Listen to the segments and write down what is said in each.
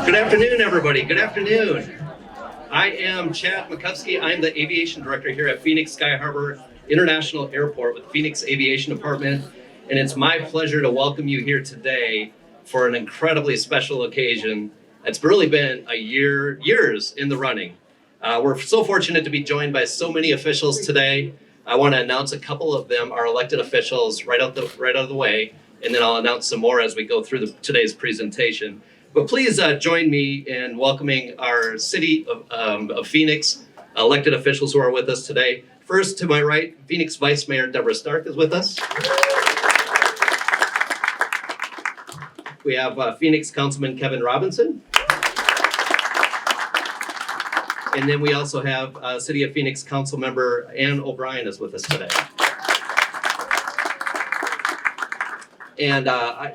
Good afternoon, everybody. Good afternoon. I am Chad Makowski. I'm the aviation director here at Phoenix Sky Harbor International Airport with Phoenix Aviation Department, and it's my pleasure to welcome you here today for an incredibly special occasion. It's really been years in the running. We're so fortunate to be joined by so many officials today. I want to announce a couple of them, our elected officials, right out of the way, and then I'll announce some more as we go through today's presentation. But please join me in welcoming our City of Phoenix elected officials who are with us today. First, to my right, Phoenix Vice Mayor Deborah Stark is with us. We have Phoenix Councilman Kevin Robinson. And then we also have City of Phoenix Council Member Ann O'Brien is with us today. And I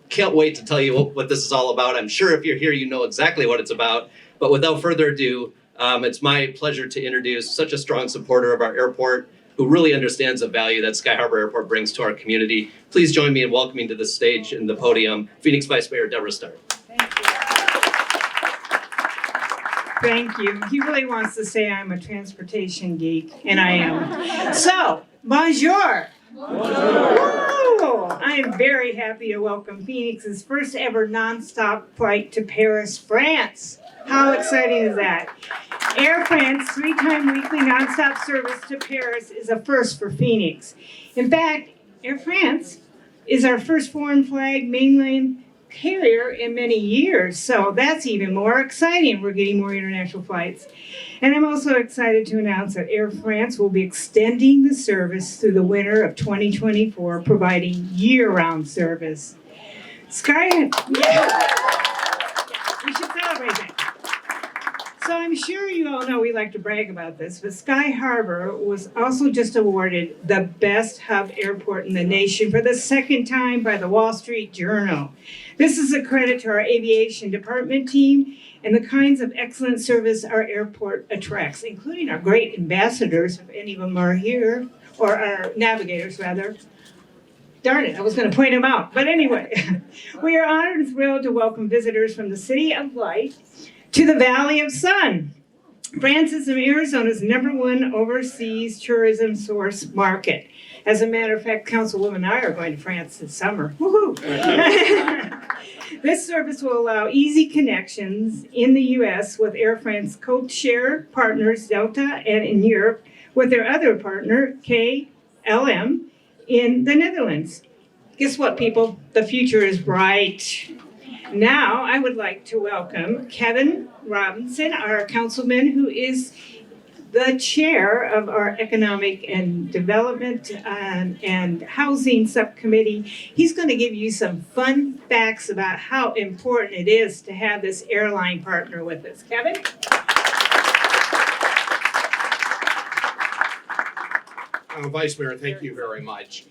can't wait to tell you what this is all about. I'm sure if you're here, you know exactly what it's about. But without further ado, it's my pleasure to introduce such a strong supporter of our airport who really understands the value that Sky Harbor Airport brings to our community. Please join me in welcoming to the stage and the podium, Phoenix Vice Mayor Deborah Stark. Thank you. He really wants to say I'm a transportation geek, and I am. So, bonjour. I am very happy to welcome Phoenix's first ever nonstop flight to Paris, France. How exciting is that? Air France 3-time weekly nonstop service to Paris is a first for Phoenix. In fact, Air France is our first foreign flag mainline carrier in many years, so that's even more exciting. We're getting more international flights. And I'm also excited to announce that Air France will be extending the service through the winter of 2024, providing year-round service. We should celebrate that. So I'm sure you all know we like to brag about this, but Sky Harbor was also just awarded the best hub airport in the nation for the second time by the Wall Street Journal. This is a credit to our aviation department team and the kinds of excellent service our airport attracts, including our great ambassadors, if any of them are here, or our navigators rather. Darn it, I was going to point them out. But anyway, we are honored and thrilled to welcome visitors from the City of Light to the Valley of Sun. France is Arizona's #1 overseas tourism source market. As a matter of fact, Councilwoman and I are going to France this summer. Woohoo! This service will allow easy connections in the U.S. with Air France code-share partners Delta, and in Europe with their other partner, KLM, in the Netherlands. Guess what, people? The future is bright. Now, I would like to welcome Kevin Robinson, our councilman, who is the chair of our Economic and Development and Housing Subcommittee. He's going to give you some fun facts about how important it is to have this airline partner with us. Kevin? Vice Mayor, thank you very much.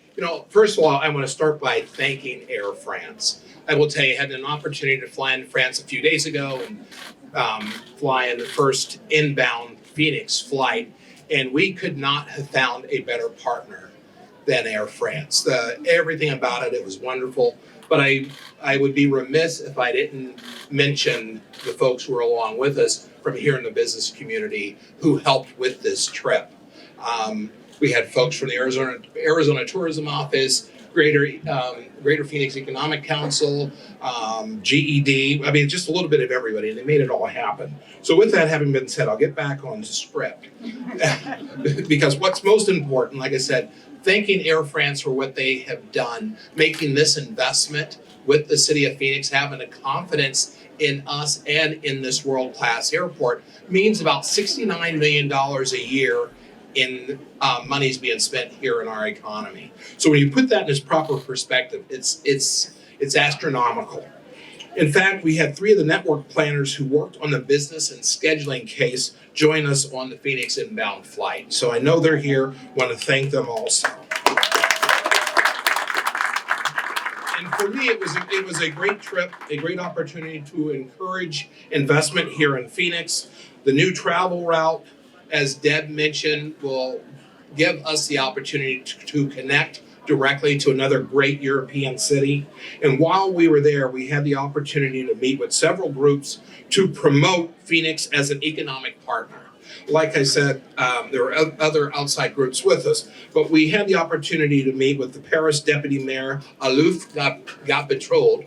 First of all, I want to start by thanking Air France. I will tell you, I had an opportunity to fly into France a few days ago and fly in the first inbound Phoenix flight, and we could not have found a better partner than Air France. Everything about it was wonderful, but I would be remiss if I didn't mention the folks who were along with us from here in the business community who helped with this trip. We had folks from the Arizona Tourism Office, Greater Phoenix Economic Council, GED, just a little bit of everybody, and they made it all happen. So with that having been said, I'll get back on the script. Because what's most important, like I said, thanking Air France for what they have done, making this investment with the City of Phoenix, having a confidence in us and in this world-class airport means about $69 million a year in monies being spent here in our economy. So when you put that in its proper perspective, it's astronomical. In fact, we had 3 of the network planners who worked on the business and scheduling case join us on the Phoenix inbound flight. So I know they're here, want to thank them also. And for me, it was a great trip, a great opportunity to encourage investment here in Phoenix. The new travel route, as Deb mentioned, will give us the opportunity to connect directly to another great European city. And while we were there, we had the opportunity to meet with several groups to promote Phoenix as an economic partner. Like I said, there were other outside groups with us, but we had the opportunity to meet with the Paris Deputy Mayor, Alouf Gabetrold.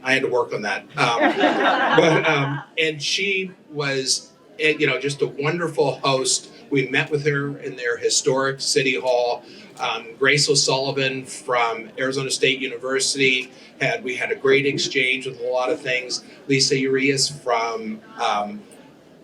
I had to work on that. And she was, just a wonderful host. We met with her in their historic city hall. Grace O'Sullivan from Arizona State University we had a great exchange with a lot of things. Lisa Urias from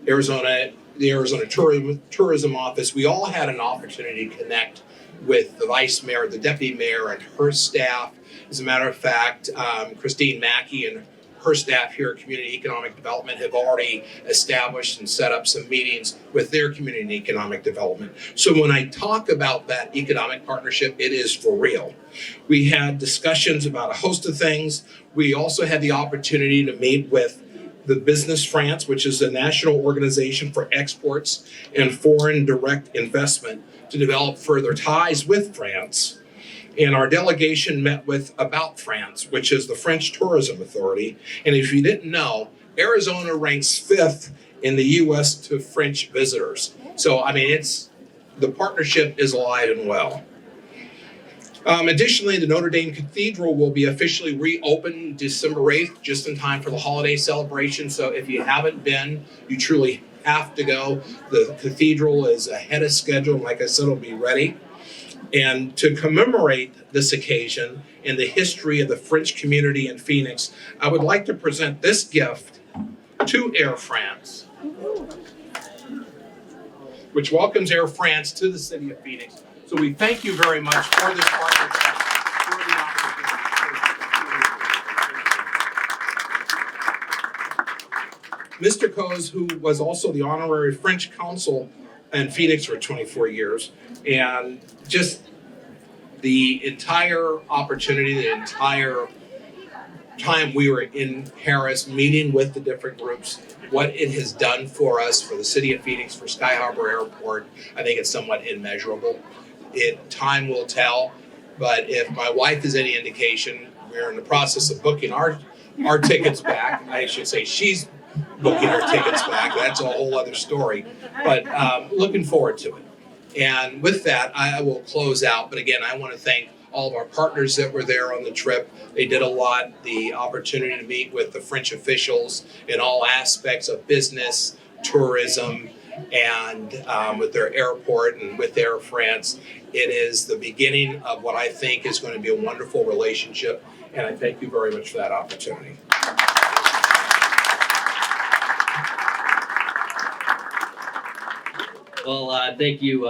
the Arizona Tourism Office. We all had an opportunity to connect with the vice mayor, the deputy mayor, and her staff. As a matter of fact, Christine Mackey and her staff here at Community Economic Development have already established and set up some meetings with their community economic development. So when I talk about that economic partnership, it is for real. We had discussions about a host of things. We also had the opportunity to meet with the Business France, which is a national organization for exports and foreign direct investment, to develop further ties with France. And our delegation met with About France, which is the French Tourism Authority. And if you didn't know, Arizona ranks 5th in the US to French visitors. So, the partnership is alive and well. Additionally, the Notre Dame Cathedral will be officially reopened December 8th, just in time for the holiday celebration. So if you haven't been, you truly have to go. The cathedral is ahead of schedule, and like I said, it'll be ready. And to commemorate this occasion in the history of the French community in Phoenix, I would like to present this gift to Air France, which welcomes Air France to the city of Phoenix. So we thank you very much for this partnership, for the opportunity. Mr. Coase, who was also the honorary French consul in Phoenix for 24 years, and just the entire opportunity, the entire time we were in Paris meeting with the different groups, what it has done for us, for the city of Phoenix, for Sky Harbor Airport, I think it's somewhat immeasurable. Time will tell, but if my wife is any indication, we're in the process of booking our tickets back. I should say she's booking her tickets back. That's a whole other story, but looking forward to it. And with that, I will close out. But again, I want to thank all of our partners that were there on the trip. They did a lot. The opportunity to meet with the French officials in all aspects of business, tourism, and with their airport and with Air France. It is the beginning of what I think is going to be a wonderful relationship. And I thank you very much for that opportunity. Well, thank you,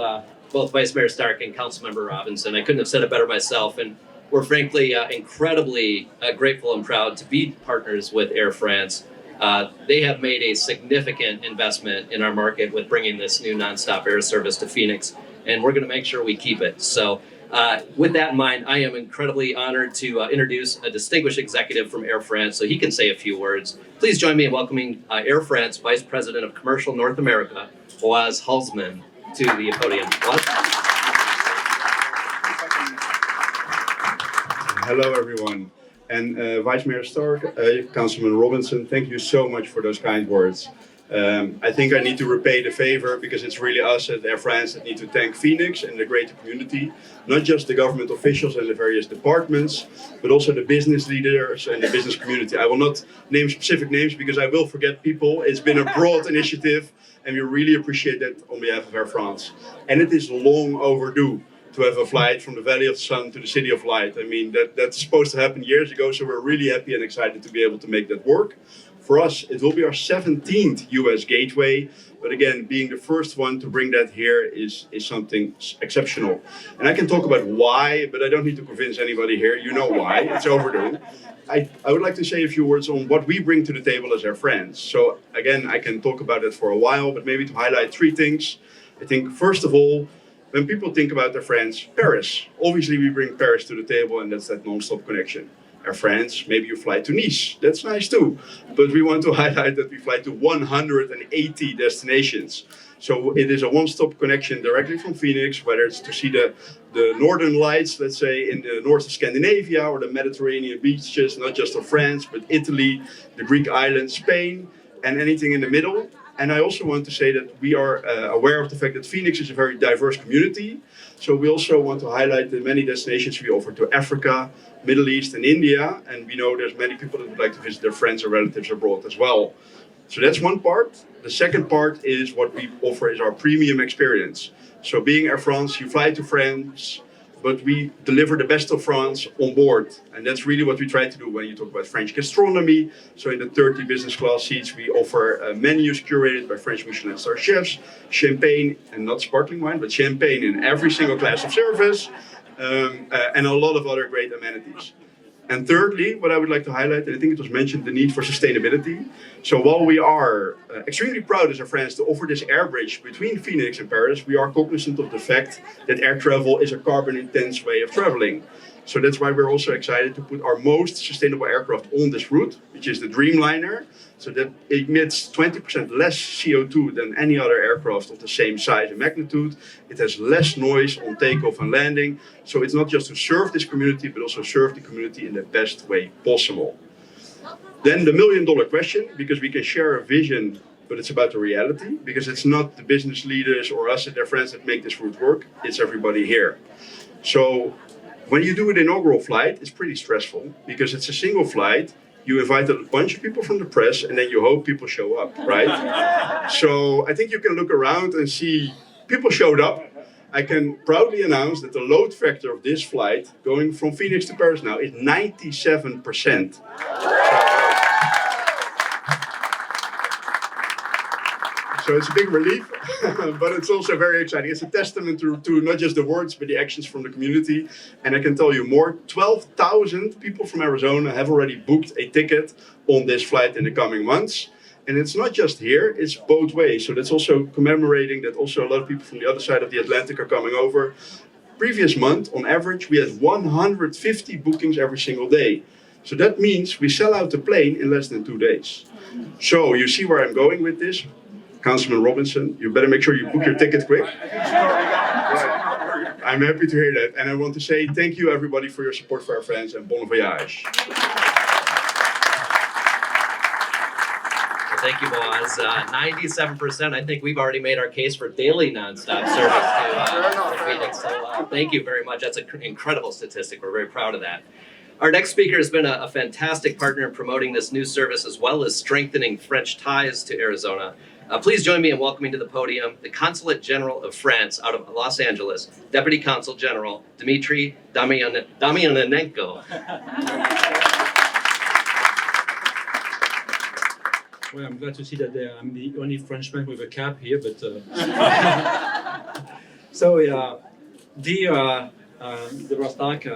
both Vice Mayor Stark and Councilmember Robinson. I couldn't have said it better myself, and we're frankly incredibly grateful and proud to be partners with Air France. They have made a significant investment in our market with bringing this new nonstop air service to Phoenix, and we're going to make sure we keep it. So with that in mind, I am incredibly honored to introduce a distinguished executive from Air France so he can say a few words. Please join me in welcoming Air France Vice President of Commercial North America, Boaz Halsman, to the podium. Boaz? Hello, everyone. And Vice Mayor Stark, Councilman Robinson, thank you so much for those kind words. I think I need to repay the favor because it's really us at Air France that need to thank Phoenix and the greater community, not just the government officials and the various departments, but also the business leaders and the business community. I will not name specific names because I will forget people. It's been a broad initiative and we really appreciate that on behalf of Air France. And it is long overdue to have a flight from the Valley of the Sun to the City of Light. I mean, that's supposed to happen years ago, so we're really happy and excited to be able to make that work. For us, it will be our 17th US gateway, but again, being the first one to bring that here is something exceptional. And I can talk about why, but I don't need to convince anybody here. You know why, it's overdue. I would like to say a few words on what we bring to the table as Air France. So again, I can talk about it for a while, but maybe to highlight three things. I think, first of all, when people think about Air France, Paris. Obviously, we bring Paris to the table, and that's that non-stop connection. Air France, maybe you fly to Nice, that's nice too. But we want to highlight that we fly to 180 destinations. So it is a one-stop connection directly from Phoenix, whether it's to see the northern lights, let's say in the north of Scandinavia, or the Mediterranean beaches, not just of France, but Italy, the Greek islands, Spain, and anything in the middle. And I also want to say that we are aware of the fact that Phoenix is a very diverse community. So we also want to highlight the many destinations we offer to Africa, Middle East, and India. And we know there's many people that would like to visit their friends or relatives abroad as well. So that's one part. The second part is what we offer is our premium experience. So being Air France, you fly to France, but we deliver the best of France on board. And that's really what we try to do when you talk about French gastronomy. So in the 30 business class seats, we offer menus curated by French Michelin star chefs, champagne, and not sparkling wine, but champagne in every single class of service, and a lot of other great amenities. And thirdly, what I would like to highlight, and I think it was mentioned, the need for sustainability. So while we are extremely proud as Air France to offer this air bridge between Phoenix and Paris, we are cognizant of the fact that air travel is a carbon-intense way of traveling. So that's why we're also excited to put our most sustainable aircraft on this route, which is the Dreamliner. So that emits 20% less CO2 than any other aircraft of the same size and magnitude. It has less noise on takeoff and landing. So it's not just to serve this community, but also serve the community in the best way possible. Then the million-dollar question, because we can share a vision, but it's about the reality, because it's not the business leaders or us and Air France that make this route work, it's everybody here. So when you do an inaugural flight, it's pretty stressful because it's a single flight. You invite a bunch of people from the press and then you hope people show up, right? So I think you can look around and see people showed up. I can proudly announce that the load factor of this flight going from Phoenix to Paris now is 97%. So it's a big relief, but it's also very exciting. It's a testament to not just the words, but the actions from the community. And I can tell you more, 12,000 people from Arizona have already booked a ticket on this flight in the coming months. And it's not just here, it's both ways. So that's also commemorating that also a lot of people from the other side of the Atlantic are coming over. Previous month, on average, we had 150 bookings every single day. So that means we sell out the plane in less than 2 days. So you see where I'm going with this? Councilman Robinson, you better make sure you book your ticket quick. I'm happy to hear that. And I want to say thank you everybody for your support for Air France and bon voyage. Thank you, Boaz. 97%. I think we've already made our case for daily nonstop service to Phoenix. So thank you very much. That's an incredible statistic. We're very proud of that. Our next speaker has been a fantastic partner in promoting this new service as well as strengthening French ties to Arizona. Please join me in welcoming to the podium the Consulate General of France out of Los Angeles, Deputy Consul General Dmitry Damianenko. Well, I'm glad to see that I'm the only Frenchman with a cap here, but so yeah, dear Deborah Stark,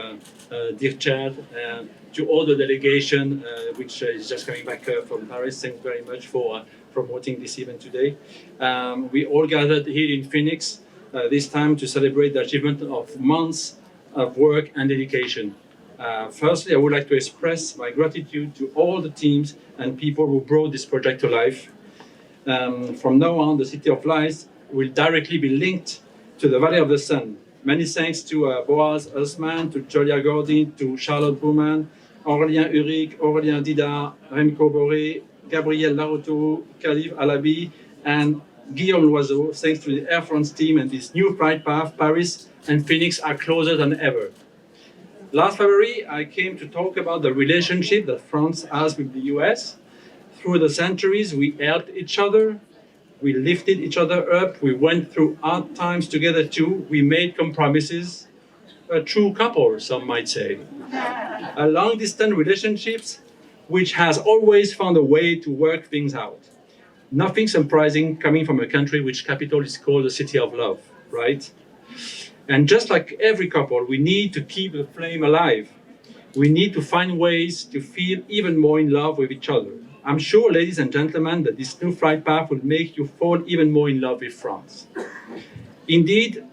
dear Chad, to all the delegation which is just coming back from Paris, thanks very much for promoting this event today. We all gathered here in Phoenix this time to celebrate the achievement of months of work and dedication. Firstly, I would like to express my gratitude to all the teams and people who brought this project to life. From now on, the City of Lights will directly be linked to the Valley of the Sun. Many thanks to Boaz Usman, to Julia Gordy, to Charlotte Bowman, Aurélien Uric, Aurélien Didard, Remco Boré, Gabriel Laroto, Khalif Alabi, and Guillaume Loiseau. Thanks to the Air France team and this new flight path, Paris and Phoenix are closer than ever. Last February, I came to talk about the relationship that France has with the US. Through the centuries, we helped each other, we lifted each other up, we went through hard times together too, we made compromises. A true couple, some might say. A long-distance relationships which has always found a way to work things out. Nothing surprising coming from a country which capital is called the City of Love, right? And just like every couple, we need to keep the flame alive. We need to find ways to feel even more in love with each other. I'm sure, ladies and gentlemen, that this new flight path will make you fall even more in love with France. Indeed,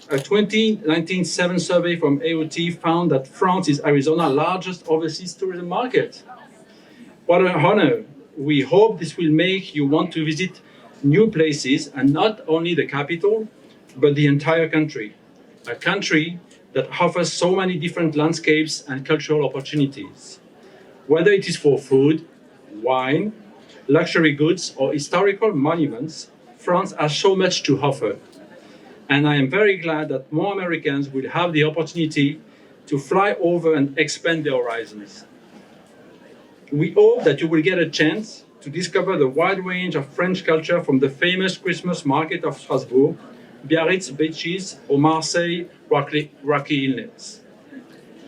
a 2019 7 survey from AOT found that France is Arizona's largest overseas tourism market. What an honor. We hope this will make you want to visit new places, and not only the capital, but the entire country. A country that offers so many different landscapes and cultural opportunities. Whether it is for food, wine, luxury goods, or historical monuments, France has so much to offer. And I am very glad that more Americans will have the opportunity to fly over and expand their horizons. We hope that you will get a chance to discover the wide range of French culture from the famous Christmas market of Strasbourg, Biarritz beaches, or Marseille rocky islets.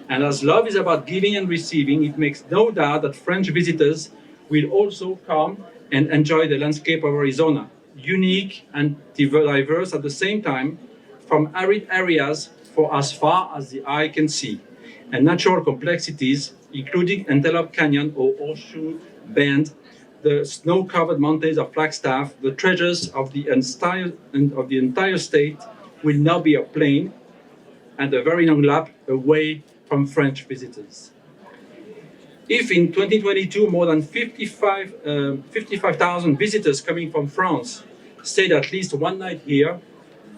And as love is about giving and receiving, it makes no doubt that French visitors will also come and enjoy the landscape of Arizona, unique and diverse at the same time, from arid areas for as far as the eye can see, and natural complexities, including Antelope Canyon or Horseshoe Bend, the snow-covered mountains of Flagstaff. The treasures of the entire state will now be a plane and a very long lap away from French visitors. If in 2022 more than 55,000 visitors coming from France stayed at least one night here,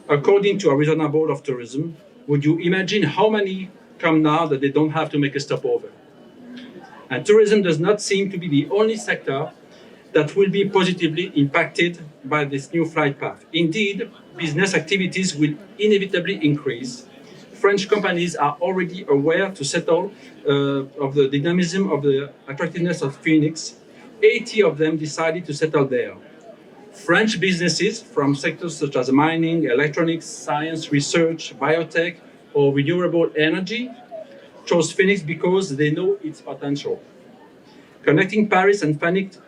according to Arizona Board of Tourism, would you imagine how many come now that they don't have to make a stopover? And tourism does not seem to be the only sector that will be positively impacted by this new flight path. Indeed, business activities will inevitably increase. French companies are already aware to settle of the dynamism of the attractiveness of Phoenix. 80 of them decided to settle there. French businesses from sectors such as mining, electronics, science, research, biotech, or renewable energy chose Phoenix because they know its potential. Connecting Paris and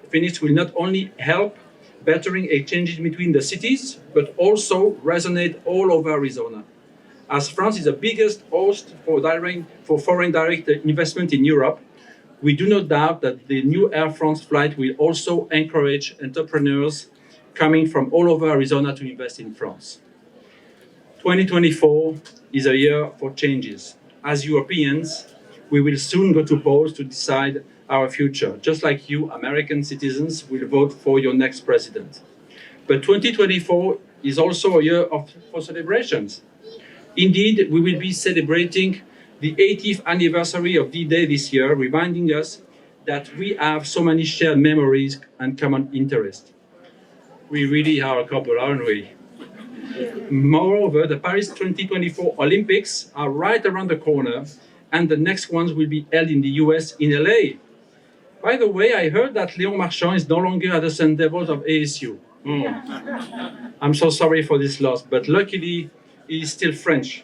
Phoenix will not only help bettering exchanges between the cities, but also resonate all over Arizona. As France is the biggest host for foreign direct investment in Europe, we do not doubt that the new Air France flight will also encourage entrepreneurs coming from all over Arizona to invest in France. 2024 is a year for changes. As Europeans, we will soon go to polls to decide our future, just like you, American citizens, will vote for your next president. But 2024 is also a year for celebrations. Indeed, we will be celebrating the 80th anniversary of D-Day this year, reminding us that we have so many shared memories and common interests. We really are a couple, aren't we? Moreover, the Paris 2024 Olympics are right around the corner, and the next ones will be held in the US in LA. By the way, I heard that Léon Marchand is no longer at the Sun Devils of ASU. I'm so sorry for this loss, but luckily he is still French.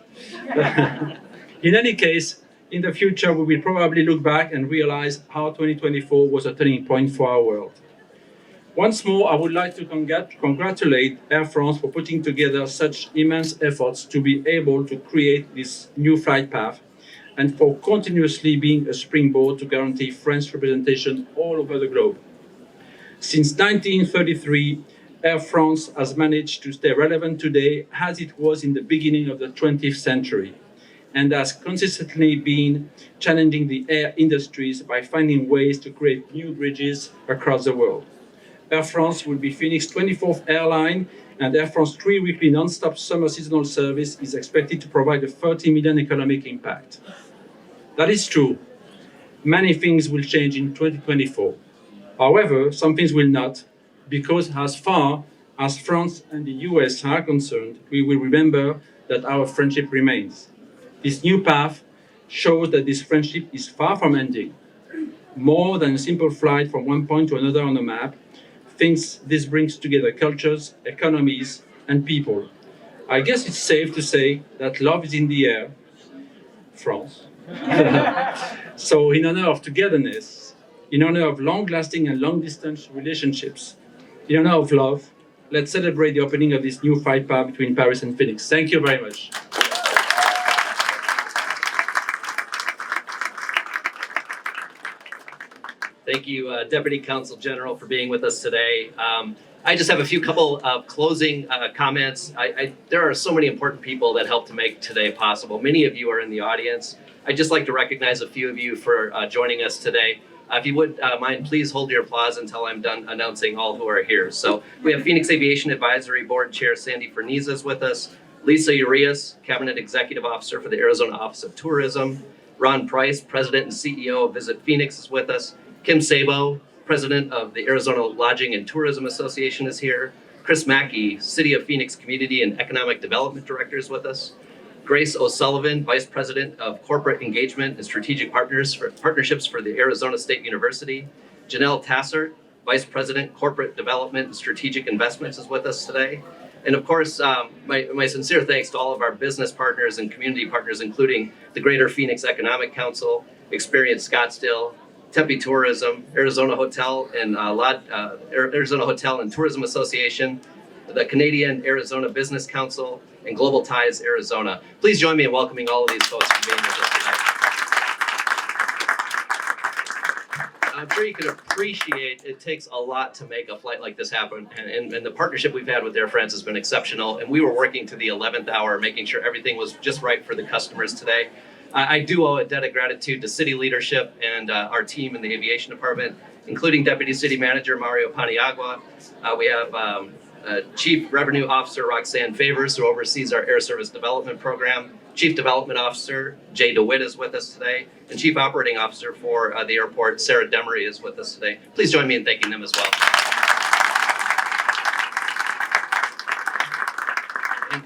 In any case, in the future, we will probably look back and realize how 2024 was a turning point for our world. Once more, I would like to congratulate Air France for putting together such immense efforts to be able to create this new flight path, and for continuously being a springboard to guarantee French representation all over the globe. Since 1933, Air France has managed to stay relevant today as it was in the beginning of the 20th century, and has consistently been challenging the air industries by finding ways to create new bridges across the world. Air France will be Phoenix's 24th airline, and Air France 3 weekly nonstop summer seasonal service is expected to provide a 30 million economic impact. That is true. Many things will change in 2024. However, some things will not, because as far as France and the US are concerned, we will remember that our friendship remains. This new path shows that this friendship is far from ending. More than a simple flight from one point to another on a map, this brings together cultures, economies, and people. I guess it's safe to say that love is in the air, France. So in honor of togetherness, in honor of long-lasting and long-distance relationships, in honor of love, let's celebrate the opening of this new flight path between Paris and Phoenix. Thank you very much. Thank you, Deputy Consul General, for being with us today. I just have a few couple of closing comments. There are so many important people that helped to make today possible. Many of you are in the audience. I'd just like to recognize a few of you for joining us today. If you would mind, please hold your applause until I'm done announcing all who are here. So we have Phoenix Aviation Advisory Board Chair Sandy Ferniza is with us, Lisa Urias, Cabinet Executive Officer for the Arizona Office of Tourism, Ron Price, President and CEO of Visit Phoenix is with us, Kim Sabo, President of the Arizona Lodging and Tourism Association is here, Chris Mackey, City of Phoenix Community and Economic Development Director is with us, Grace O'Sullivan, Vice President of Corporate Engagement and Strategic Partnerships for the Arizona State University. Janelle Tassert, Vice President, Corporate Development and Strategic Investments is with us today. And of course, my sincere thanks to all of our business partners and community partners, including the Greater Phoenix Economic Council, Experience Scottsdale, Tempe Tourism, Arizona Hotel and Arizona Hotel and Tourism Association, the Canadian Arizona Business Council, and Global Ties Arizona. Please join me in welcoming all of these folks for being with us tonight. I'm sure you can appreciate it takes a lot to make a flight like this happen, and the partnership we've had with Air France has been exceptional, and we were working to the 11th hour, making sure everything was just right for the customers today. I do owe a debt of gratitude to city leadership and our team in the aviation department, including Deputy City Manager Mario Paniagua. We have Chief Revenue Officer Roxanne Favors, who oversees our Air Service Development Program. Chief Development Officer Jay DeWitt is with us today. And Chief Operating Officer for the airport, Sarah Demery, is with us today. Please join me in thanking them as well.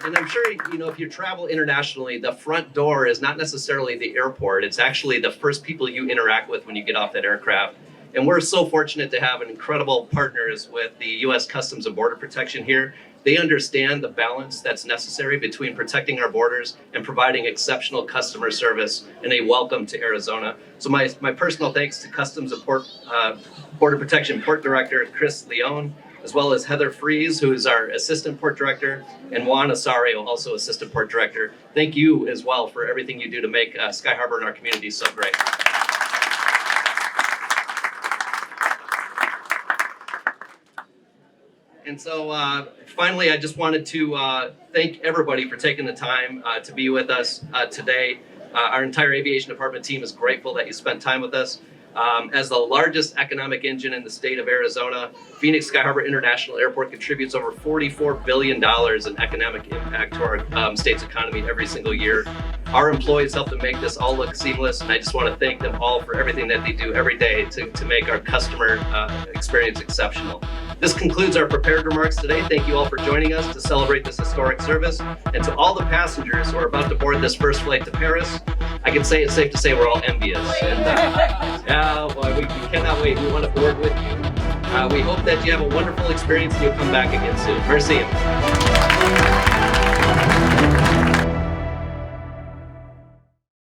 And I'm sure, if you travel internationally, the front door is not necessarily the airport. It's actually the first people you interact with when you get off that aircraft. And we're so fortunate to have incredible partners with the U.S. Customs and Border Protection here. They understand the balance that's necessary between protecting our borders and providing exceptional customer service and a welcome to Arizona. So my personal thanks to Customs and Border Protection Port Director Chris Leone, as well as Heather Fries, who is our Assistant Port Director, and Juan Asario, also Assistant Port Director. Thank you as well for everything you do to make Sky Harbor and our community so great. And so finally, I just wanted to thank everybody for taking the time to be with us today. Our entire aviation department team is grateful that you spent time with us. As the largest economic engine in the state of Arizona, Phoenix Sky Harbor International Airport contributes over $44 billion in economic impact to our state's economy every single year. Our employees help to make this all look seamless, and I just want to thank them all for everything that they do every day to make our customer experience exceptional. This concludes our prepared remarks today. Thank you all for joining us to celebrate this historic service. And to all the passengers who are about to board this first flight to Paris, I can say it's safe to say we're all envious. And yeah, boy, we cannot wait. We want to board with you. We hope that you have a wonderful experience and you'll come back again soon. Merci.